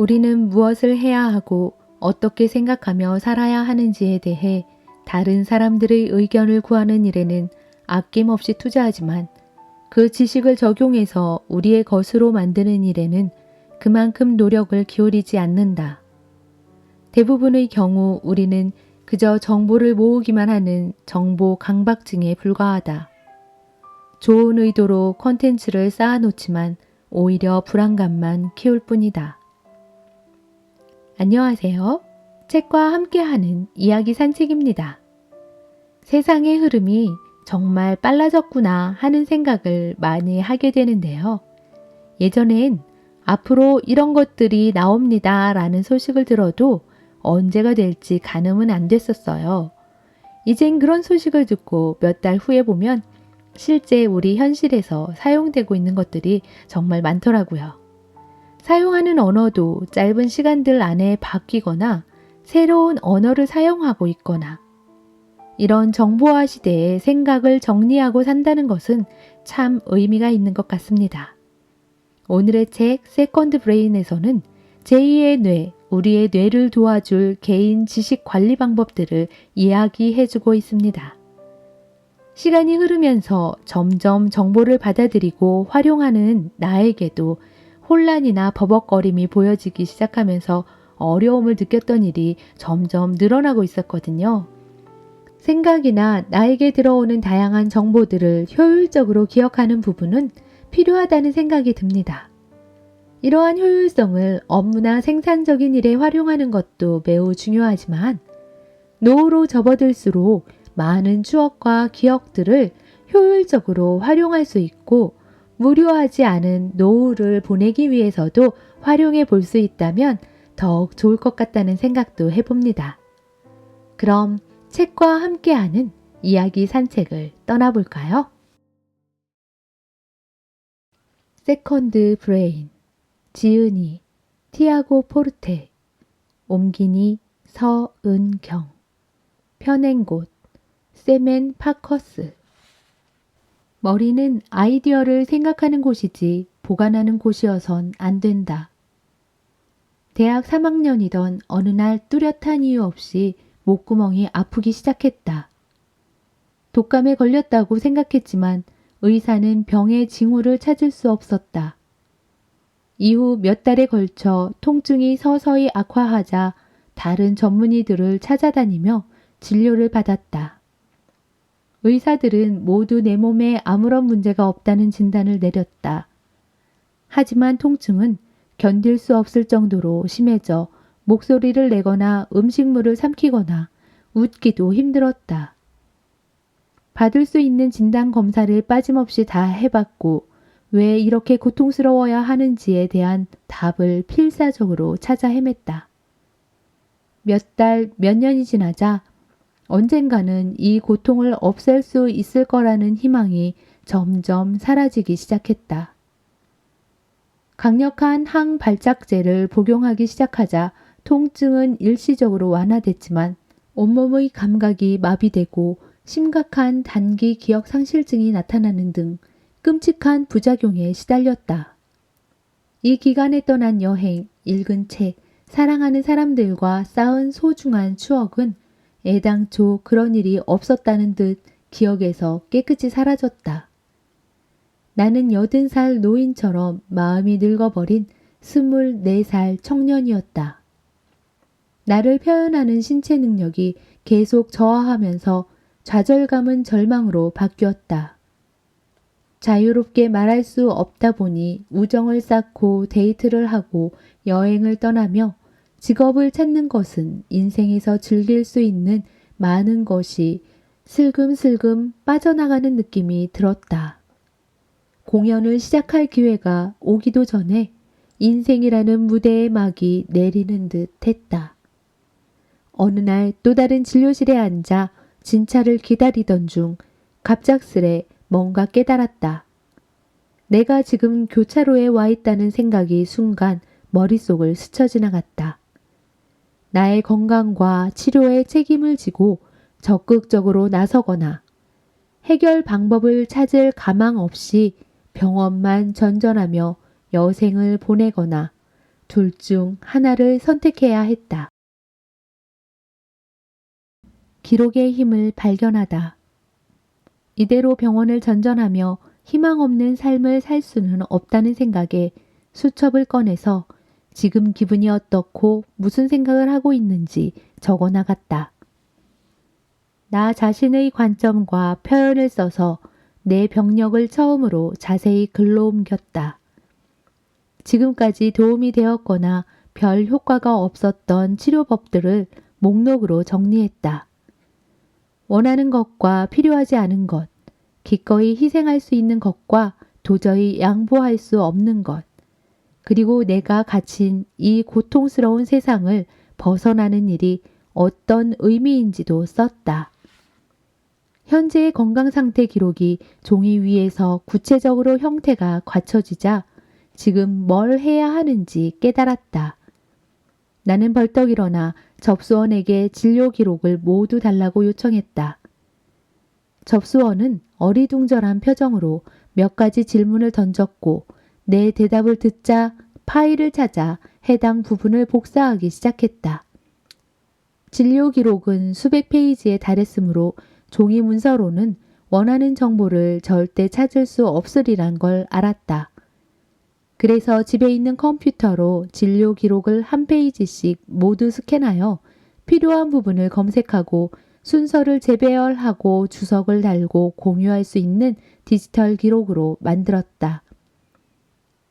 우리는 무엇을 해야 하고 어떻게 생각하며 살아야 하는지에 대해 다른 사람들의 의견을 구하는 일에는 아낌없이 투자하지만 그 지식을 적용해서 우리의 것으로 만드는 일에는 그만큼 노력을 기울이지 않는다. 대부분의 경우 우리는 그저 정보를 모으기만 하는 정보 강박증에 불과하다. 좋은 의도로 콘텐츠를 쌓아놓지만 오히려 불안감만 키울 뿐이다. 안녕하세요. 책과 함께하는 이야기 산책입니다. 세상의 흐름이 정말 빨라졌구나 하는 생각을 많이 하게 되는데요. 예전엔 앞으로 이런 것들이 나옵니다 라는 소식을 들어도 언제가 될지 가늠은 안 됐었어요. 이젠 그런 소식을 듣고 몇 달 후에 보면 실제 우리 현실에서 사용되고 있는 것들이 정말 많더라고요. 사용하는 언어도 짧은 시간들 안에 바뀌거나 새로운 언어를 사용하고 있거나 이런 정보화 시대에 생각을 정리하고 산다는 것은 참 의미가 있는 것 같습니다. 오늘의 책 세컨드 브레인에서는 제2의 뇌, 우리의 뇌를 도와줄 개인 지식 관리 방법들을 이야기해주고 있습니다. 시간이 흐르면서 점점 정보를 받아들이고 활용하는 나에게도 혼란이나 버벅거림이 보여지기 시작하면서 어려움을 느꼈던 일이 점점 늘어나고 있었거든요. 생각이나 나에게 들어오는 다양한 정보들을 효율적으로 기억하는 부분은 필요하다는 생각이 듭니다. 이러한 효율성을 업무나 생산적인 일에 활용하는 것도 매우 중요하지만 노후로 접어들수록 많은 추억과 기억들을 효율적으로 활용할 수 있고 무료하지 않은 노후를 보내기 위해서도 활용해 볼 수 있다면 더욱 좋을 것 같다는 생각도 해봅니다. 그럼 책과 함께하는 이야기 산책을 떠나볼까요? 세컨드 브레인, 지은이, 티아고 포르테, 옮기니 서은경, 펴낸 곳, 세멘 파커스. 머리는 아이디어를 생각하는 곳이지 보관하는 곳이어선 안 된다. 대학 3학년이던 어느 날 뚜렷한 이유 없이 목구멍이 아프기 시작했다. 독감에 걸렸다고 생각했지만 의사는 병의 징후를 찾을 수 없었다. 이후 몇 달에 걸쳐 통증이 서서히 악화하자 다른 전문의들을 찾아다니며 진료를 받았다. 의사들은 모두 내 몸에 아무런 문제가 없다는 진단을 내렸다. 하지만 통증은 견딜 수 없을 정도로 심해져 목소리를 내거나 음식물을 삼키거나 웃기도 힘들었다. 받을 수 있는 진단 검사를 빠짐없이 다 해봤고 왜 이렇게 고통스러워야 하는지에 대한 답을 필사적으로 찾아 헤맸다. 몇 달, 몇 년이 지나자 언젠가는 이 고통을 없앨 수 있을 거라는 희망이 점점 사라지기 시작했다. 강력한 항발작제를 복용하기 시작하자 통증은 일시적으로 완화됐지만 온몸의 감각이 마비되고 심각한 단기 기억 상실증이 나타나는 등 끔찍한 부작용에 시달렸다. 이 기간에 떠난 여행, 읽은 책, 사랑하는 사람들과 쌓은 소중한 추억은 애당초 그런 일이 없었다는 듯 기억에서 깨끗이 사라졌다. 나는 80살 노인처럼 마음이 늙어버린 24살 청년이었다. 나를 표현하는 신체 능력이 계속 저하하면서 좌절감은 절망으로 바뀌었다. 자유롭게 말할 수 없다 보니 우정을 쌓고 데이트를 하고 여행을 떠나며 직업을 찾는 것은 인생에서 즐길 수 있는 많은 것이 슬금슬금 빠져나가는 느낌이 들었다. 공연을 시작할 기회가 오기도 전에 인생이라는 무대의 막이 내리는 듯 했다. 어느 날 또 다른 진료실에 앉아 진찰을 기다리던 중 갑작스레 뭔가 깨달았다. 내가 지금 교차로에 와 있다는 생각이 순간 머릿속을 스쳐 지나갔다. 나의 건강과 치료에 책임을 지고 적극적으로 나서거나 해결 방법을 찾을 가망 없이 병원만 전전하며 여생을 보내거나 둘 중 하나를 선택해야 했다. 기록의 힘을 발견하다. 이대로 병원을 전전하며 희망 없는 삶을 살 수는 없다는 생각에 수첩을 꺼내서 지금 기분이 어떻고 무슨 생각을 하고 있는지 적어 나갔다. 나 자신의 관점과 표현을 써서 내 병력을 처음으로 자세히 글로 옮겼다. 지금까지 도움이 되었거나 별 효과가 없었던 치료법들을 목록으로 정리했다. 원하는 것과 필요하지 않은 것, 기꺼이 희생할 수 있는 것과 도저히 양보할 수 없는 것, 그리고 내가 갇힌 이 고통스러운 세상을 벗어나는 일이 어떤 의미인지도 썼다. 현재의 건강 상태 기록이 종이 위에서 구체적으로 형태가 갖춰지자 지금 뭘 해야 하는지 깨달았다. 나는 벌떡 일어나 접수원에게 진료 기록을 모두 달라고 요청했다. 접수원은 어리둥절한 표정으로 몇 가지 질문을 던졌고 내 대답을 듣자 파일을 찾아 해당 부분을 복사하기 시작했다. 진료 기록은 수백 페이지에 달했으므로 종이 문서로는 원하는 정보를 절대 찾을 수 없으리란 걸 알았다. 그래서 집에 있는 컴퓨터로 진료 기록을 한 페이지씩 모두 스캔하여 필요한 부분을 검색하고 순서를 재배열하고 주석을 달고 공유할 수 있는 디지털 기록으로 만들었다.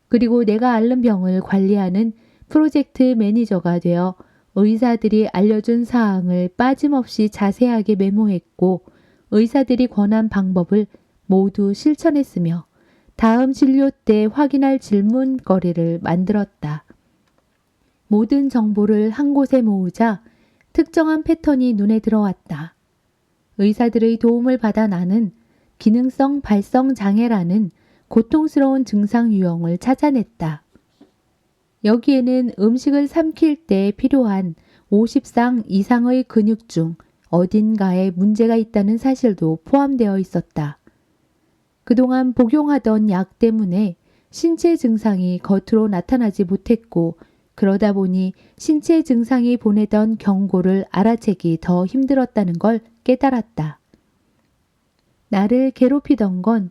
그리고 내가 앓는 병을 관리하는 프로젝트 매니저가 되어 의사들이 알려준 사항을 빠짐없이 자세하게 메모했고 의사들이 권한 방법을 모두 실천했으며 다음 진료 때 확인할 질문거리를 만들었다. 모든 정보를 한 곳에 모으자 특정한 패턴이 눈에 들어왔다. 의사들의 도움을 받아 나는 기능성 발성 장애라는 고통스러운 증상 유형을 찾아냈다. 여기에는 음식을 삼킬 때 필요한 50상 이상의 근육 중 어딘가에 문제가 있다는 사실도 포함되어 있었다. 그동안 복용하던 약 때문에 신체 증상이 겉으로 나타나지 못했고 그러다 보니 신체 증상이 보내던 경고를 알아채기 더 힘들었다는 걸 깨달았다. 나를 괴롭히던 건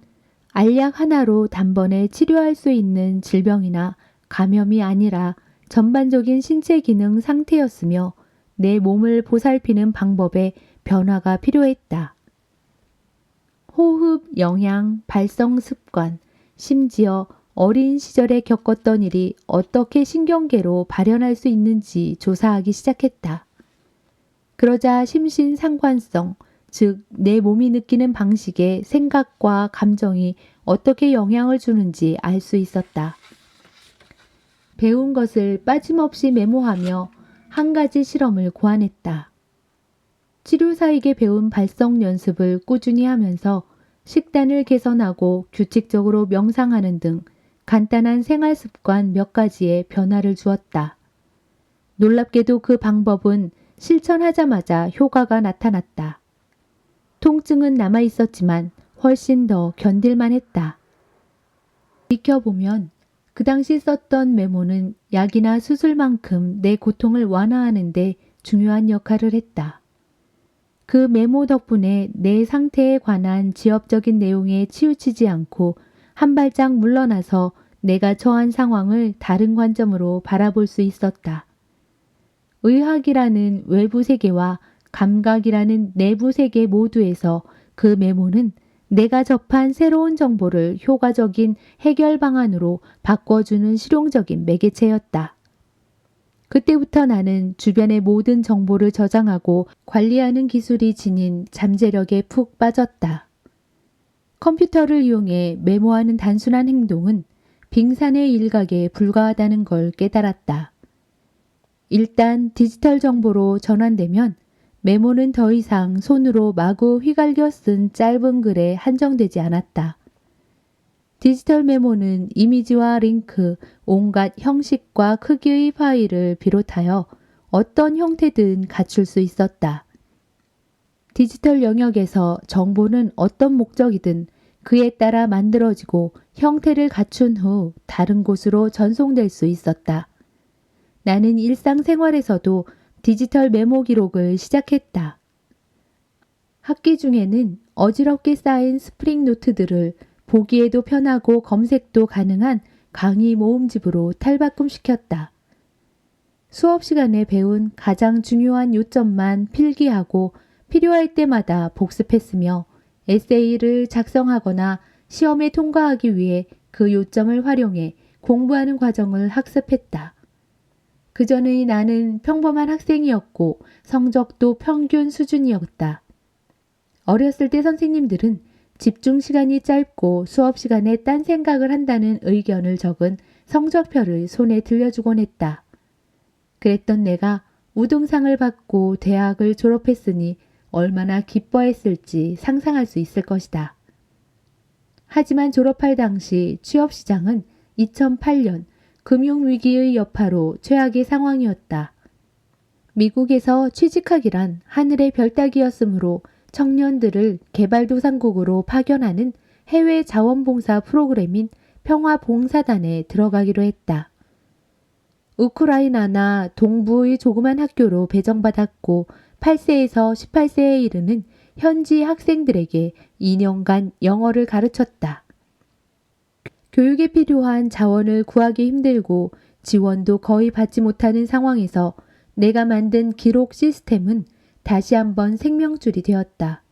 알약 하나로 단번에 치료할 수 있는 질병이나 감염이 아니라 전반적인 신체 기능 상태였으며 내 몸을 보살피는 방법에 변화가 필요했다. 호흡, 영양, 발성 습관, 심지어 어린 시절에 겪었던 일이 어떻게 신경계로 발현할 수 있는지 조사하기 시작했다. 그러자 심신상관성, 즉 내 몸이 느끼는 방식에 생각과 감정이 어떻게 영향을 주는지 알 수 있었다. 배운 것을 빠짐없이 메모하며 한 가지 실험을 고안했다. 치료사에게 배운 발성 연습을 꾸준히 하면서 식단을 개선하고 규칙적으로 명상하는 등 간단한 생활 습관 몇 가지에 변화를 주었다. 놀랍게도 그 방법은 실천하자마자 효과가 나타났다. 통증은 남아 있었지만 훨씬 더 견딜만 했다. 지켜보면 그 당시 썼던 메모는 약이나 수술만큼 내 고통을 완화하는 데 중요한 역할을 했다. 그 메모 덕분에 내 상태에 관한 지엽적인 내용에 치우치지 않고 한 발짝 물러나서 내가 처한 상황을 다른 관점으로 바라볼 수 있었다. 의학이라는 외부 세계와 감각이라는 내부 세계 모두에서 그 메모는 내가 접한 새로운 정보를 효과적인 해결 방안으로 바꿔주는 실용적인 매개체였다. 그때부터 나는 주변의 모든 정보를 저장하고 관리하는 기술이 지닌 잠재력에 푹 빠졌다. 컴퓨터를 이용해 메모하는 단순한 행동은 빙산의 일각에 불과하다는 걸 깨달았다. 일단 디지털 정보로 전환되면 메모는 더 이상 손으로 마구 휘갈겨 쓴 짧은 글에 한정되지 않았다. 디지털 메모는 이미지와 링크, 온갖 형식과 크기의 파일을 비롯하여 어떤 형태든 갖출 수 있었다. 디지털 영역에서 정보는 어떤 목적이든 그에 따라 만들어지고 형태를 갖춘 후 다른 곳으로 전송될 수 있었다. 나는 일상생활에서도 디지털 메모 기록을 시작했다. 학기 중에는 어지럽게 쌓인 스프링 노트들을 보기에도 편하고 검색도 가능한 강의 모음집으로 탈바꿈시켰다. 수업 시간에 배운 가장 중요한 요점만 필기하고 필요할 때마다 복습했으며 에세이를 작성하거나 시험에 통과하기 위해 그 요점을 활용해 공부하는 과정을 학습했다. 그전의 나는 평범한 학생이었고 성적도 평균 수준이었다. 어렸을 때 선생님들은 집중 시간이 짧고 수업 시간에 딴 생각을 한다는 의견을 적은 성적표를 손에 들려주곤 했다. 그랬던 내가 우등상을 받고 대학을 졸업했으니 얼마나 기뻐했을지 상상할 수 있을 것이다. 하지만 졸업할 당시 취업시장은 2008년 금융위기의 여파로 최악의 상황이었다. 미국에서 취직하기란 하늘의 별 따기였으므로 청년들을 개발도상국으로 파견하는 해외 자원봉사 프로그램인 평화봉사단에 들어가기로 했다. 우크라이나나 동부의 조그만 학교로 배정받았고 8세에서 18세에 이르는 현지 학생들에게 2년간 영어를 가르쳤다. 교육에 필요한 자원을 구하기 힘들고 지원도 거의 받지 못하는 상황에서 내가 만든 기록 시스템은 다시 한번 생명줄이 되었다.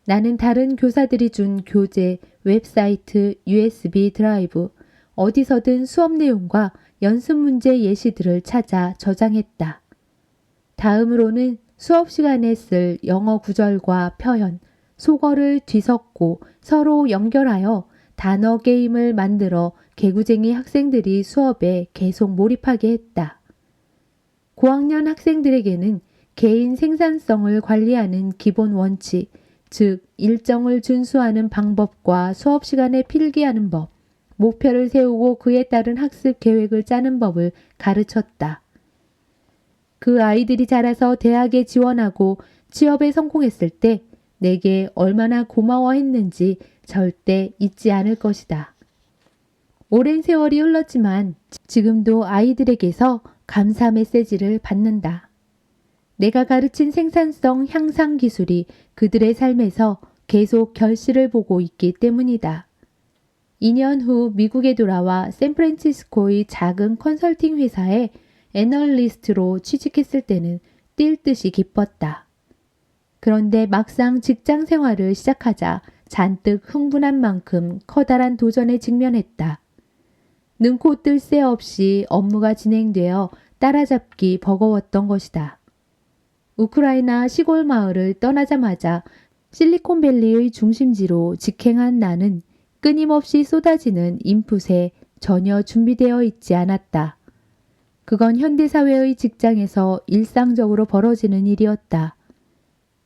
나는 다른 교사들이 준 교재, 웹사이트, USB 드라이브, 어디서든 수업 내용과 연습 문제 예시들을 찾아 저장했다. 다음으로는 수업 시간에 쓸 영어 구절과 표현, 속어를 뒤섞고 서로 연결하여 단어 게임을 만들어 개구쟁이 학생들이 수업에 계속 몰입하게 했다. 고학년 학생들에게는 개인 생산성을 관리하는 기본 원칙, 즉 일정을 준수하는 방법과 수업 시간에 필기하는 법, 목표를 세우고 그에 따른 학습 계획을 짜는 법을 가르쳤다. 그 아이들이 자라서 대학에 지원하고 취업에 성공했을 때 내게 얼마나 고마워했는지 절대 잊지 않을 것이다. 오랜 세월이 흘렀지만 지금도 아이들에게서 감사 메시지를 받는다. 내가 가르친 생산성 향상 기술이 그들의 삶에서 계속 결실을 보고 있기 때문이다. 2년 후 미국에 돌아와 샌프란시스코의 작은 컨설팅 회사에 애널리스트로 취직했을 때는 뛸 듯이 기뻤다. 그런데 막상 직장 생활을 시작하자 잔뜩 흥분한 만큼 커다란 도전에 직면했다. 능코 뜰 새 없이 업무가 진행되어 따라잡기 버거웠던 것이다. 우크라이나 시골 마을을 떠나자마자 실리콘밸리의 중심지로 직행한 나는 끊임없이 쏟아지는 인풋에 전혀 준비되어 있지 않았다. 그건 현대사회의 직장에서 일상적으로 벌어지는 일이었다.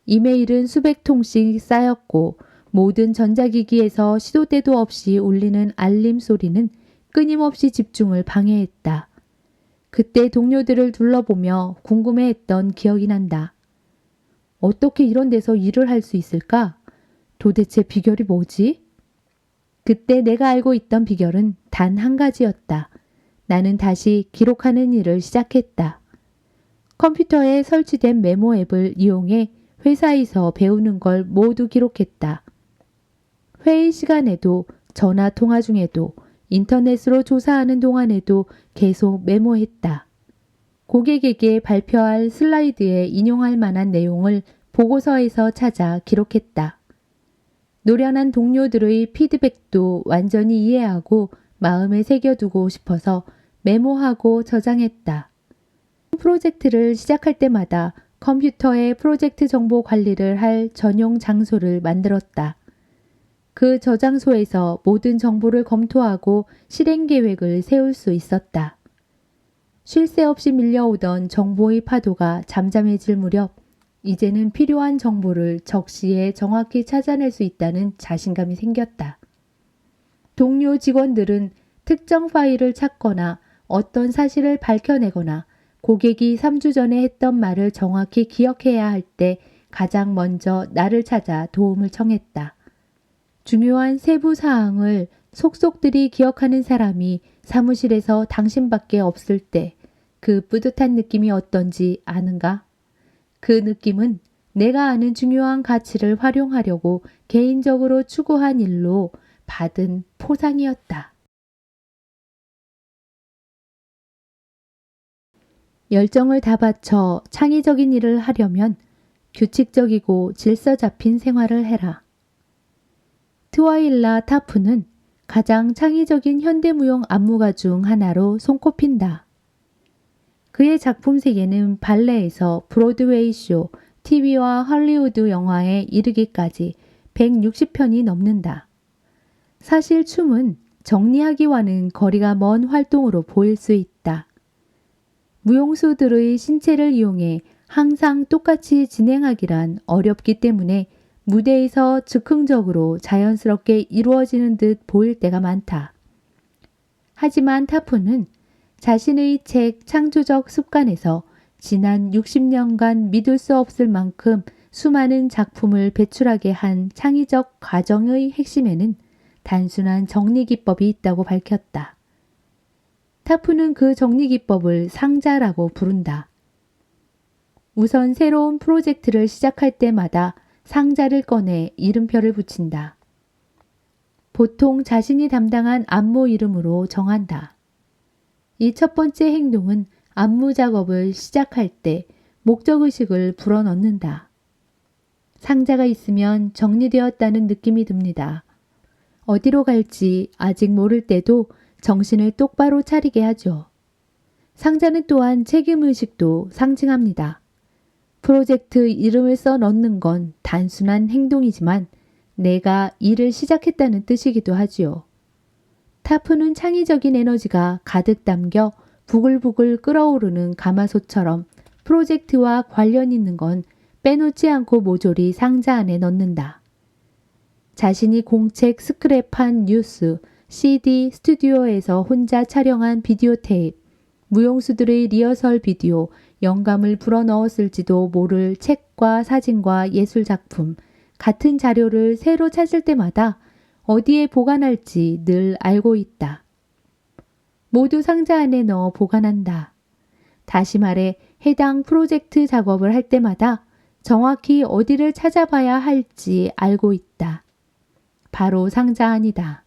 이메일은 수백 통씩 쌓였고 모든 전자기기에서 시도 때도 없이 울리는 알림 소리는 끊임없이 집중을 방해했다. 그때 동료들을 둘러보며 궁금해했던 기억이 난다. 어떻게 이런 데서 일을 할 수 있을까? 도대체 비결이 뭐지? 그때 내가 알고 있던 비결은 단 한 가지였다. 나는 다시 기록하는 일을 시작했다. 컴퓨터에 설치된 메모 앱을 이용해 회사에서 배우는 걸 모두 기록했다. 회의 시간에도 전화 통화 중에도 인터넷으로 조사하는 동안에도 계속 메모했다. 고객에게 발표할 슬라이드에 인용할 만한 내용을 보고서에서 찾아 기록했다. 노련한 동료들의 피드백도 완전히 이해하고 마음에 새겨두고 싶어서 메모하고 저장했다. 프로젝트를 시작할 때마다 컴퓨터에 프로젝트 정보 관리를 할 전용 장소를 만들었다. 그 저장소에서 모든 정보를 검토하고 실행 계획을 세울 수 있었다. 쉴 새 없이 밀려오던 정보의 파도가 잠잠해질 무렵 이제는 필요한 정보를 적시에 정확히 찾아낼 수 있다는 자신감이 생겼다. 동료 직원들은 특정 파일을 찾거나 어떤 사실을 밝혀내거나 고객이 3주 전에 했던 말을 정확히 기억해야 할 때 가장 먼저 나를 찾아 도움을 청했다. 중요한 세부 사항을 속속들이 기억하는 사람이 사무실에서 당신밖에 없을 때 그 뿌듯한 느낌이 어떤지 아는가? 그 느낌은 내가 아는 중요한 가치를 활용하려고 개인적으로 추구한 일로 받은 포상이었다. 열정을 다 바쳐 창의적인 일을 하려면 규칙적이고 질서 잡힌 생활을 해라. 트와일라 타프는 가장 창의적인 현대무용 안무가 중 하나로 손꼽힌다. 그의 작품 세계는 발레에서 브로드웨이 쇼, TV와 할리우드 영화에 이르기까지 160편이 넘는다. 사실 춤은 정리하기와는 거리가 먼 활동으로 보일 수 있다. 무용수들의 신체를 이용해 항상 똑같이 진행하기란 어렵기 때문에 무대에서 즉흥적으로 자연스럽게 이루어지는 듯 보일 때가 많다. 하지만 타프는 자신의 책 창조적 습관에서 지난 60년간 믿을 수 없을 만큼 수많은 작품을 배출하게 한 창의적 과정의 핵심에는 단순한 정리 기법이 있다고 밝혔다. 타프는 그 정리 기법을 상자라고 부른다. 우선 새로운 프로젝트를 시작할 때마다 상자를 꺼내 이름표를 붙인다. 보통 자신이 담당한 안무 이름으로 정한다. 이 첫 번째 행동은 안무 작업을 시작할 때 목적의식을 불어넣는다. 상자가 있으면 정리되었다는 느낌이 듭니다. 어디로 갈지 아직 모를 때도 정신을 똑바로 차리게 하죠. 상자는 또한 책임의식도 상징합니다. 프로젝트 이름을 써 넣는 건 단순한 행동이지만 내가 일을 시작했다는 뜻이기도 하지요. 타프는 창의적인 에너지가 가득 담겨 부글부글 끓어오르는 가마솥처럼 프로젝트와 관련 있는 건 빼놓지 않고 모조리 상자 안에 넣는다. 자신이 공책 스크랩한 뉴스, CD, 스튜디오에서 혼자 촬영한 비디오 테이프, 무용수들의 리허설 비디오, 영감을 불어넣었을지도 모를 책과 사진과 예술작품, 같은 자료를 새로 찾을 때마다 어디에 보관할지 늘 알고 있다. 모두 상자 안에 넣어 보관한다. 다시 말해 해당 프로젝트 작업을 할 때마다 정확히 어디를 찾아봐야 할지 알고 있다. 바로 상자 안이다.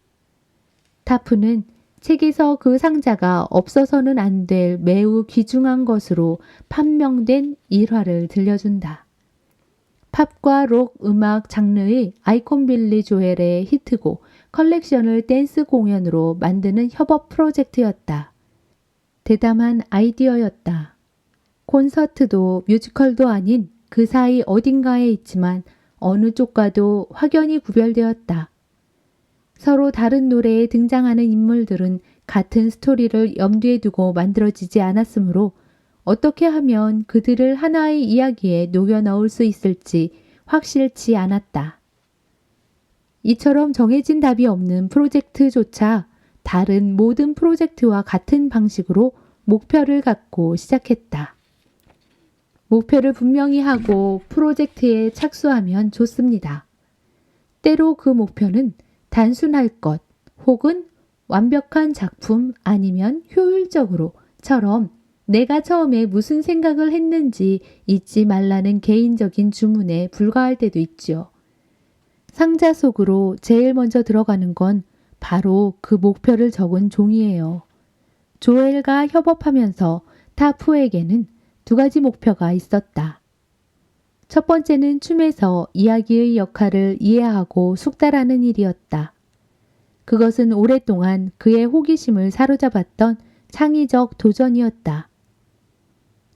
타프는 책에서 그 상자가 없어서는 안 될 매우 귀중한 것으로 판명된 일화를 들려준다. 팝과 록 음악 장르의 아이콘 빌리 조엘의 히트곡 컬렉션을 댄스 공연으로 만드는 협업 프로젝트였다. 대담한 아이디어였다. 콘서트도 뮤지컬도 아닌 그 사이 어딘가에 있지만 어느 쪽과도 확연히 구별되었다. 서로 다른 노래에 등장하는 인물들은 같은 스토리를 염두에 두고 만들어지지 않았으므로 어떻게 하면 그들을 하나의 이야기에 녹여 넣을 수 있을지 확실치 않았다. 이처럼 정해진 답이 없는 프로젝트조차 다른 모든 프로젝트와 같은 방식으로 목표를 갖고 시작했다. 목표를 분명히 하고 프로젝트에 착수하면 좋습니다. 때로 그 목표는 단순할 것 혹은 완벽한 작품 아니면 효율적으로처럼 내가 처음에 무슨 생각을 했는지 잊지 말라는 개인적인 주문에 불과할 때도 있죠. 상자 속으로 제일 먼저 들어가는 건 바로 그 목표를 적은 종이에요. 조엘과 협업하면서 타프에게는 두 가지 목표가 있었다. 첫 번째는 춤에서 이야기의 역할을 이해하고 숙달하는 일이었다. 그것은 오랫동안 그의 호기심을 사로잡았던 창의적 도전이었다.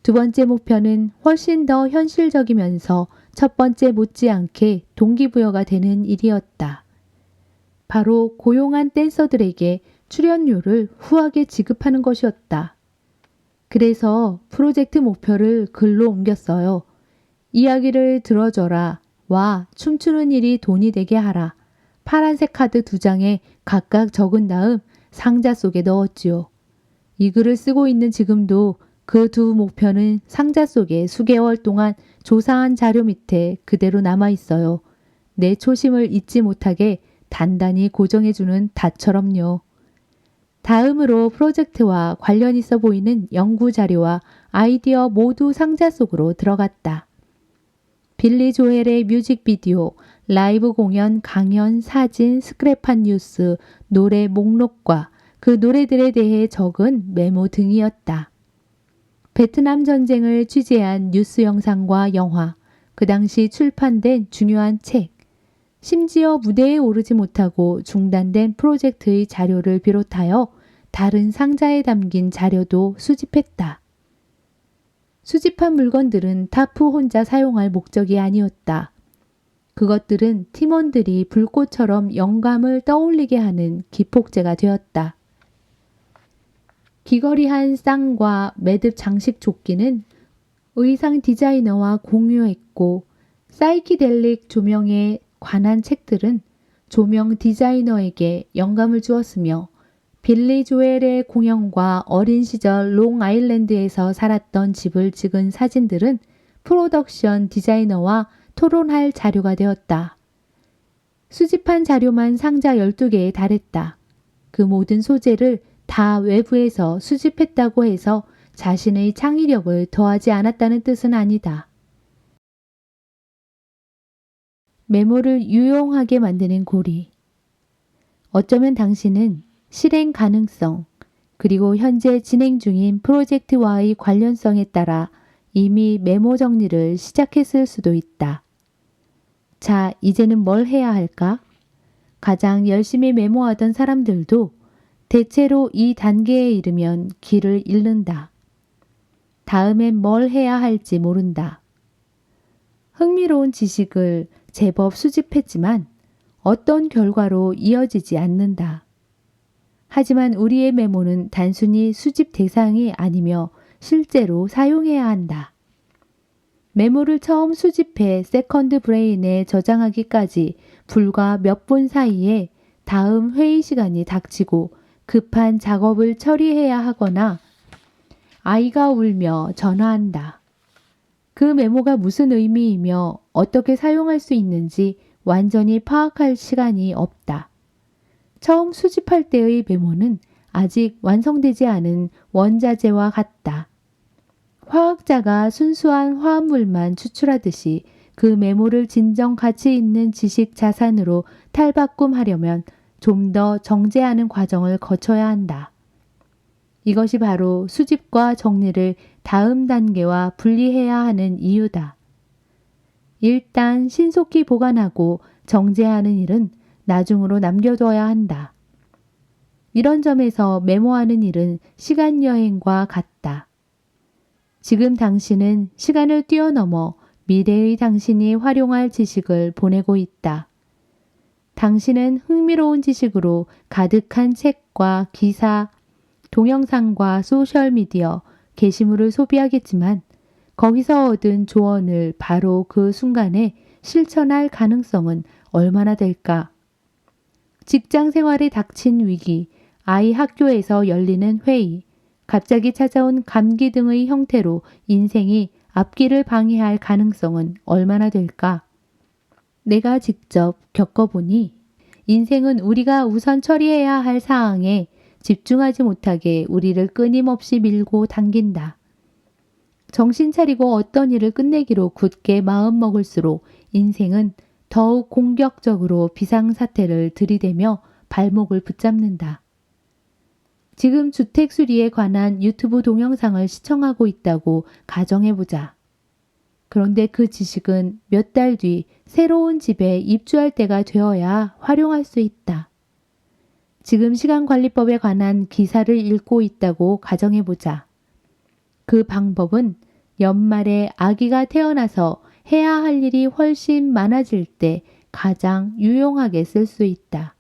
두 번째 목표는 훨씬 더 현실적이면서 첫 번째 못지않게 동기부여가 되는 일이었다. 바로 고용한 댄서들에게 출연료를 후하게 지급하는 것이었다. 그래서 프로젝트 목표를 글로 옮겼어요. 이야기를 들어줘라. 와, 춤추는 일이 돈이 되게 하라. 파란색 카드 2장에 각각 적은 다음 상자 속에 넣었지요. 이 글을 쓰고 있는 지금도 그 두 목표는 상자 속에 수개월 동안 조사한 자료 밑에 그대로 남아 있어요. 내 초심을 잊지 못하게 단단히 고정해주는 닷처럼요. 다음으로 프로젝트와 관련 있어 보이는 연구 자료와 아이디어 모두 상자 속으로 들어갔다. 빌리 조엘의 뮤직비디오, 라이브 공연, 강연, 사진, 스크랩한 뉴스, 노래 목록과 그 노래들에 대해 적은 메모 등이었다. 베트남 전쟁을 취재한 뉴스 영상과 영화, 그 당시 출판된 중요한 책, 심지어 무대에 오르지 못하고 중단된 프로젝트의 자료를 비롯하여 다른 상자에 담긴 자료도 수집했다. 수집한 물건들은 타프 혼자 사용할 목적이 아니었다. 그것들은 팀원들이 불꽃처럼 영감을 떠올리게 하는 기폭제가 되었다. 귀걸이한 쌍과 매듭 장식 조끼는 의상 디자이너와 공유했고, 사이키델릭 조명에 관한 책들은 조명 디자이너에게 영감을 주었으며, 빌리 조엘의 공연과 어린 시절 롱아일랜드에서 살았던 집을 찍은 사진들은 프로덕션 디자이너와 토론할 자료가 되었다. 수집한 자료만 상자 12개에 달했다. 그 모든 소재를 다 외부에서 수집했다고 해서 자신의 창의력을 더하지 않았다는 뜻은 아니다. 메모를 유용하게 만드는 고리. 어쩌면 당신은 실행 가능성, 그리고 현재 진행 중인 프로젝트와의 관련성에 따라 이미 메모 정리를 시작했을 수도 있다. 자, 이제는 뭘 해야 할까? 가장 열심히 메모하던 사람들도 대체로 이 단계에 이르면 길을 잃는다. 다음엔 뭘 해야 할지 모른다. 흥미로운 지식을 제법 수집했지만 어떤 결과로 이어지지 않는다. 하지만 우리의 메모는 단순히 수집 대상이 아니며 실제로 사용해야 한다. 메모를 처음 수집해 세컨드 브레인에 저장하기까지 불과 몇 분 사이에 다음 회의 시간이 닥치고 급한 작업을 처리해야 하거나 아이가 울며 전화한다. 그 메모가 무슨 의미이며 어떻게 사용할 수 있는지 완전히 파악할 시간이 없다. 처음 수집할 때의 메모는 아직 완성되지 않은 원자재와 같다. 화학자가 순수한 화합물만 추출하듯이 그 메모를 진정 가치 있는 지식 자산으로 탈바꿈하려면 좀 더 정제하는 과정을 거쳐야 한다. 이것이 바로 수집과 정리를 다음 단계와 분리해야 하는 이유다. 일단 신속히 보관하고 정제하는 일은 나중으로 남겨둬야 한다. 이런 점에서 메모하는 일은 시간 여행과 같다. 지금 당신은 시간을 뛰어넘어 미래의 당신이 활용할 지식을 보내고 있다. 당신은 흥미로운 지식으로 가득한 책과 기사, 동영상과 소셜미디어, 게시물을 소비하겠지만 거기서 얻은 조언을 바로 그 순간에 실천할 가능성은 얼마나 될까? 직장 생활에 닥친 위기, 아이 학교에서 열리는 회의, 갑자기 찾아온 감기 등의 형태로 인생이 앞길을 방해할 가능성은 얼마나 될까? 내가 직접 겪어보니 인생은 우리가 우선 처리해야 할 사항에 집중하지 못하게 우리를 끊임없이 밀고 당긴다. 정신 차리고 어떤 일을 끝내기로 굳게 마음먹을수록 인생은 더욱 공격적으로 비상사태를 들이대며 발목을 붙잡는다. 지금 주택 수리에 관한 유튜브 동영상을 시청하고 있다고 가정해보자. 그런데 그 지식은 몇 달 뒤 새로운 집에 입주할 때가 되어야 활용할 수 있다. 지금 시간관리법에 관한 기사를 읽고 있다고 가정해보자. 그 방법은 연말에 아기가 태어나서 해야 할 일이 훨씬 많아질 때 가장 유용하게 쓸 수 있다.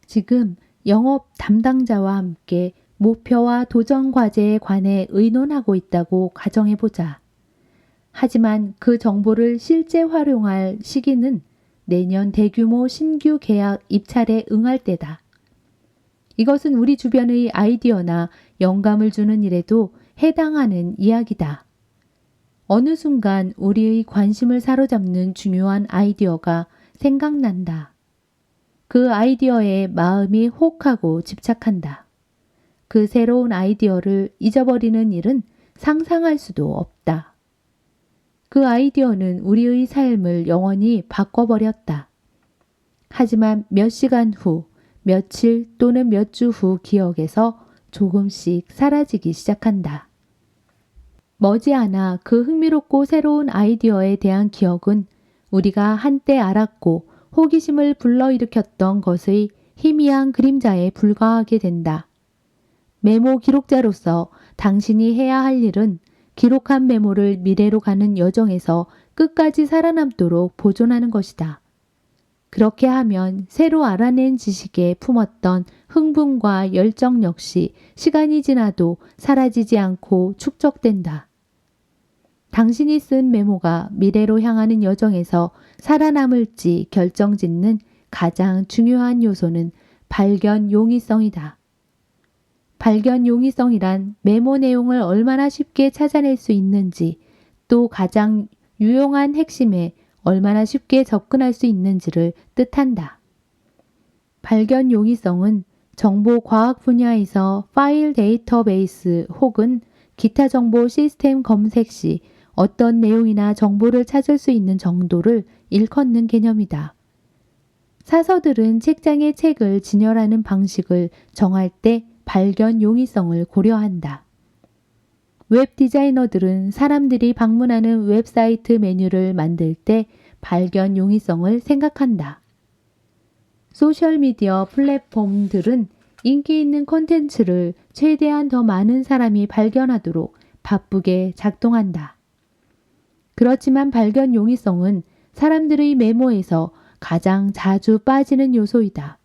지금 영업 담당자와 함께 목표와 도전 과제에 관해 의논하고 있다고 가정해보자. 하지만 그 정보를 실제 활용할 시기는 내년 대규모 신규 계약 입찰에 응할 때다. 이것은 우리 주변의 아이디어나 영감을 주는 일에도 해당하는 이야기다. 어느 순간 우리의 관심을 사로잡는 중요한 아이디어가 생각난다. 그 아이디어에 마음이 혹하고 집착한다. 그 새로운 아이디어를 잊어버리는 일은 상상할 수도 없다. 그 아이디어는 우리의 삶을 영원히 바꿔버렸다. 하지만 몇 시간 후, 며칠 또는 몇 주 후 기억에서 조금씩 사라지기 시작한다. 머지않아 그 흥미롭고 새로운 아이디어에 대한 기억은 우리가 한때 알았고 호기심을 불러일으켰던 것의 희미한 그림자에 불과하게 된다. 메모 기록자로서 당신이 해야 할 일은 기록한 메모를 미래로 가는 여정에서 끝까지 살아남도록 보존하는 것이다. 그렇게 하면 새로 알아낸 지식에 품었던 흥분과 열정 역시 시간이 지나도 사라지지 않고 축적된다. 당신이 쓴 메모가 미래로 향하는 여정에서 살아남을지 결정짓는 가장 중요한 요소는 발견 용이성이다. 발견 용이성이란 메모 내용을 얼마나 쉽게 찾아낼 수 있는지, 또 가장 유용한 핵심에 얼마나 쉽게 접근할 수 있는지를 뜻한다. 발견 용이성은 정보 과학 분야에서 파일 데이터베이스 혹은 기타 정보 시스템 검색 시 어떤 내용이나 정보를 찾을 수 있는 정도를 일컫는 개념이다. 사서들은 책장에 책을 진열하는 방식을 정할 때 발견 용이성을 고려한다. 웹 디자이너들은 사람들이 방문하는 웹사이트 메뉴를 만들 때 발견 용이성을 생각한다. 소셜미디어 플랫폼들은 인기 있는 콘텐츠를 최대한 더 많은 사람이 발견하도록 바쁘게 작동한다. 그렇지만 발견 용이성은 사람들의 메모에서 가장 자주 빠지는 요소이다.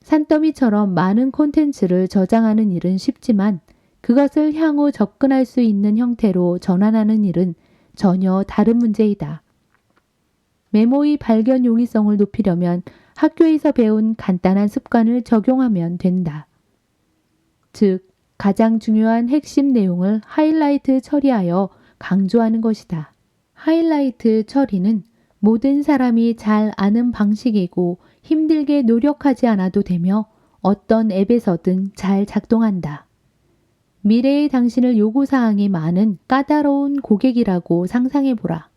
산더미처럼 많은 콘텐츠를 저장하는 일은 쉽지만 그것을 향후 접근할 수 있는 형태로 전환하는 일은 전혀 다른 문제이다. 메모의 발견 용이성을 높이려면 학교에서 배운 간단한 습관을 적용하면 된다. 즉, 가장 중요한 핵심 내용을 하이라이트 처리하여 강조하는 것이다. 하이라이트 처리는 모든 사람이 잘 아는 방식이고 힘들게 노력하지 않아도 되며 어떤 앱에서든 잘 작동한다. 미래의 당신을 요구사항이 많은 까다로운 고객이라고 상상해보라.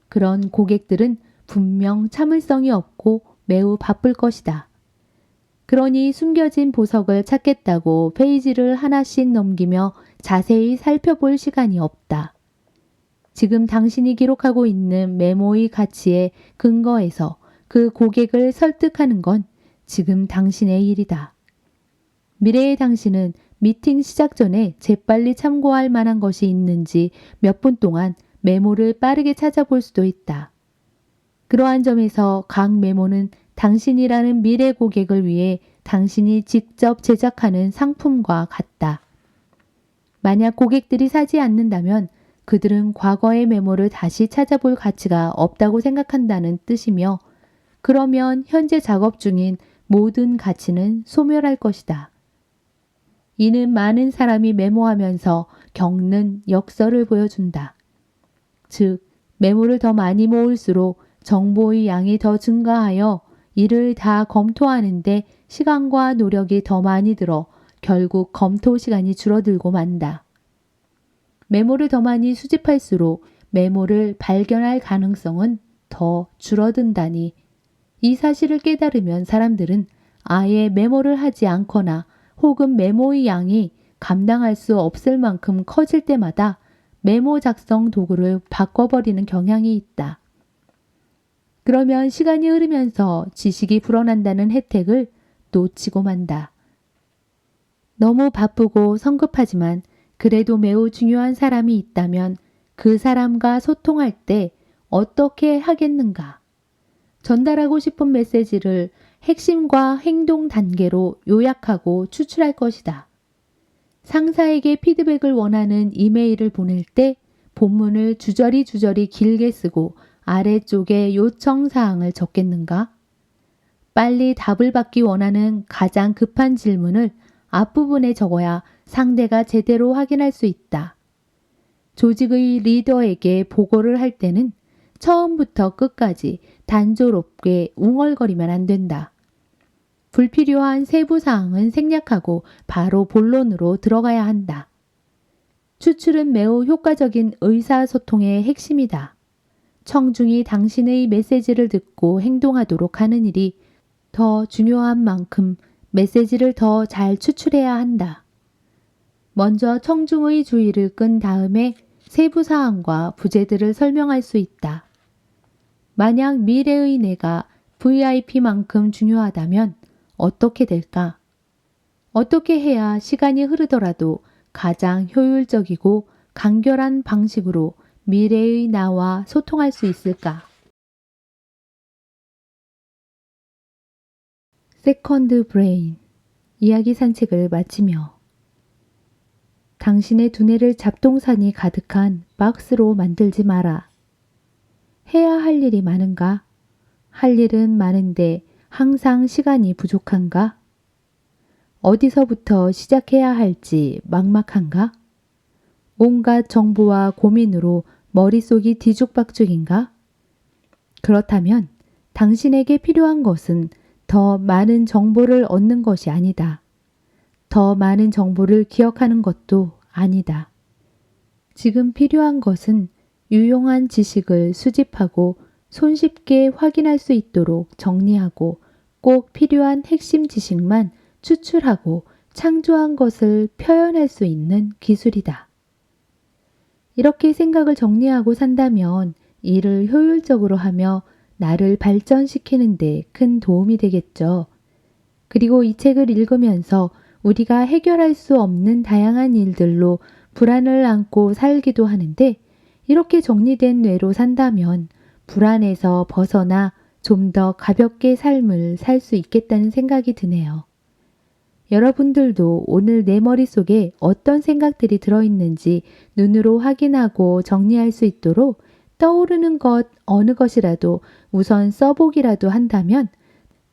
그런 고객들은 분명 참을성이 없고 매우 바쁠 것이다. 그러니 숨겨진 보석을 찾겠다고 페이지를 하나씩 넘기며 자세히 살펴볼 시간이 없다. 지금 당신이 기록하고 있는 메모의 가치에 근거해서 그 고객을 설득하는 건 지금 당신의 일이다. 미래의 당신은 미팅 시작 전에 재빨리 참고할 만한 것이 있는지 몇 분 동안 메모를 빠르게 찾아볼 수도 있다. 그러한 점에서 각 메모는 당신이라는 미래 고객을 위해 당신이 직접 제작하는 상품과 같다. 만약 고객들이 사지 않는다면 그들은 과거의 메모를 다시 찾아볼 가치가 없다고 생각한다는 뜻이며, 그러면 현재 작업 중인 모든 가치는 소멸할 것이다. 이는 많은 사람이 메모하면서 겪는 역설을 보여준다. 즉, 메모를 더 많이 모을수록 정보의 양이 더 증가하여 이를 다 검토하는데 시간과 노력이 더 많이 들어 결국 검토 시간이 줄어들고 만다. 메모를 더 많이 수집할수록 메모를 발견할 가능성은 더 줄어든다니, 이 사실을 깨달으면 사람들은 아예 메모를 하지 않거나 혹은 메모의 양이 감당할 수 없을 만큼 커질 때마다 메모 작성 도구를 바꿔버리는 경향이 있다. 그러면 시간이 흐르면서 지식이 불어난다는 혜택을 놓치고 만다. 너무 바쁘고 성급하지만 그래도 매우 중요한 사람이 있다면 그 사람과 소통할 때 어떻게 하겠는가? 전달하고 싶은 메시지를 핵심과 행동 단계로 요약하고 추출할 것이다. 상사에게 피드백을 원하는 이메일을 보낼 때 본문을 주저리 길게 쓰고 아래쪽에 요청 사항을 적겠는가? 빨리 답을 받기 원하는 가장 급한 질문을 앞부분에 적어야 상대가 제대로 확인할 수 있다. 조직의 리더에게 보고를 할 때는 처음부터 끝까지 단조롭게 웅얼거리면 안 된다. 불필요한 세부 사항은 생략하고 바로 본론으로 들어가야 한다. 추출은 매우 효과적인 의사소통의 핵심이다. 청중이 당신의 메시지를 듣고 행동하도록 하는 일이 더 중요한 만큼 메시지를 더 잘 추출해야 한다. 먼저 청중의 주의를 끈 다음에 세부 사항과 부재들을 설명할 수 있다. 만약 미래의 내가 VIP만큼 중요하다면 어떻게 될까? 어떻게 해야 시간이 흐르더라도 가장 효율적이고 간결한 방식으로 미래의 나와 소통할 수 있을까? 세컨드 브레인 이야기 산책을 마치며 당신의 두뇌를 잡동사니 가득한 박스로 만들지 마라. 해야 할 일이 많은가? 할 일은 많은데 항상 시간이 부족한가? 어디서부터 시작해야 할지 막막한가? 온갖 정보와 고민으로 머릿속이 뒤죽박죽인가? 그렇다면 당신에게 필요한 것은 더 많은 정보를 얻는 것이 아니다. 더 많은 정보를 기억하는 것도 아니다. 지금 필요한 것은 유용한 지식을 수집하고 손쉽게 확인할 수 있도록 정리하고 꼭 필요한 핵심 지식만 추출하고 창조한 것을 표현할 수 있는 기술이다. 이렇게 생각을 정리하고 산다면 일을 효율적으로 하며 나를 발전시키는 데 큰 도움이 되겠죠. 그리고 이 책을 읽으면서 우리가 해결할 수 없는 다양한 일들로 불안을 안고 살기도 하는데 이렇게 정리된 뇌로 산다면 불안에서 벗어나 좀 더 가볍게 삶을 살 수 있겠다는 생각이 드네요. 여러분들도 오늘 내 머릿속에 어떤 생각들이 들어있는지 눈으로 확인하고 정리할 수 있도록 떠오르는 것 어느 것이라도 우선 써보기라도 한다면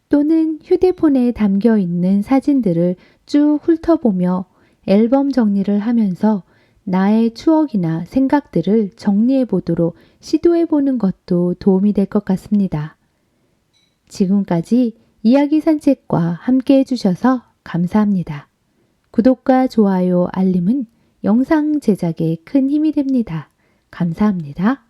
또는 휴대폰에 담겨 있는 사진들을 쭉 훑어보며 앨범 정리를 하면서 나의 추억이나 생각들을 정리해 보도록 시도해 보는 것도 도움이 될 것 같습니다. 지금까지 이야기 산책과 함께 해주셔서 감사합니다. 구독과 좋아요, 알림은 영상 제작에 큰 힘이 됩니다. 감사합니다.